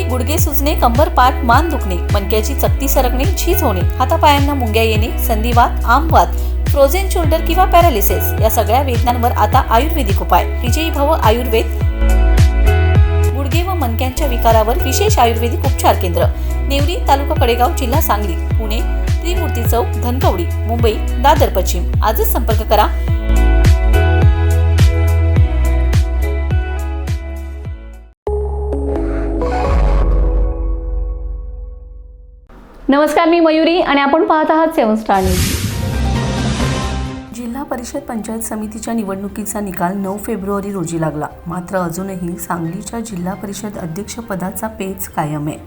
गुडघे सुजणे, कंबर पाठ मान दुखणे, मणक्याची चकती सरकणे, झीज होणे, हातापायांना मुंग्या येणे, संधिवात, आमवात, फ्रोझन शोल्डर किंवा पॅरालिसिस या सगळ्या वेदनांवर आता आयुर्वेदिक उपाय. विजयी भव आयुर्वेद. गुडघे व मणक्यांच्या विकारावर विशेष आयुर्वेदिक उपचार केंद्र. नेवरी, तालुका कडेगाव, जिल्हा सांगली. पुणे त्रिमूर्ती चौक, धनकवडी. मुंबई दादर पश्चिम. आजच संपर्क करा. नमस्कार, मी मयुरी आणि आपण पाहत आहात 7 स्टार न्यूज. जिल्हा परिषद पंचायत समितीच्या निवडणुकीचा निकाल 9 फेब्रुवारी रोजी लागला. मात्र अजूनही सांगलीच्या जिल्हा परिषद अध्यक्षपदाचा पेच कायम आहे.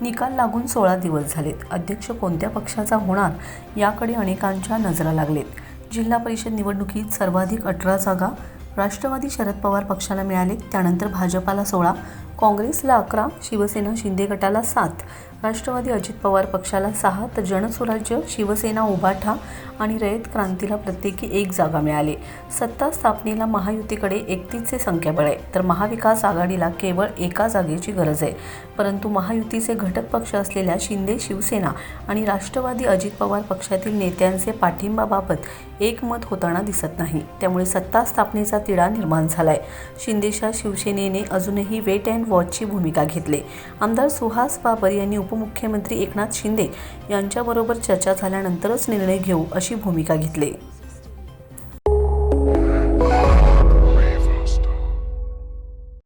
निकाल लागून 16 दिवस झालेत. अध्यक्ष कोणत्या पक्षाचा होणार याकडे अनेकांच्या नजरा लागलेत. जिल्हा परिषद निवडणुकीत सर्वाधिक 18 जागा राष्ट्रवादी शरद पवार पक्षाला मिळाले. त्यानंतर भाजपाला 16, काँग्रेसला 11, शिवसेना शिंदे गटाला 7, राष्ट्रवादी अजित पवार पक्षाला 6, तर जनसुराज्य, शिवसेना, उभाठा आणि रयत क्रांतीला प्रत्येकी 1 जागा मिळाली. सत्ता स्थापनेला महायुतीकडे 31चे संख्याबळ आहे, तर महाविकास आघाडीला केवळ 1 जागेची गरज आहे. परंतु महायुतीचे घटक पक्ष असलेल्या शिंदे, शिवसेना आणि राष्ट्रवादी अजित पवार पक्षातील नेत्यांचे पाठिंबाबाबत एकमत होताना दिसत नाही. त्यामुळे सत्ता स्थापनेचा तिढा निर्माण झालाय. शिंदेच्या शिवसेनेने अजूनही वेट अँड वॉचची भूमिका घेतली. आमदार सुहास बाबर यांनी उपमुख्यमंत्री एकनाथ शिंदे यांच्याबरोबर चर्चा झाल्यानंतरच निर्णय घेऊ अशी भूमिका घेतली.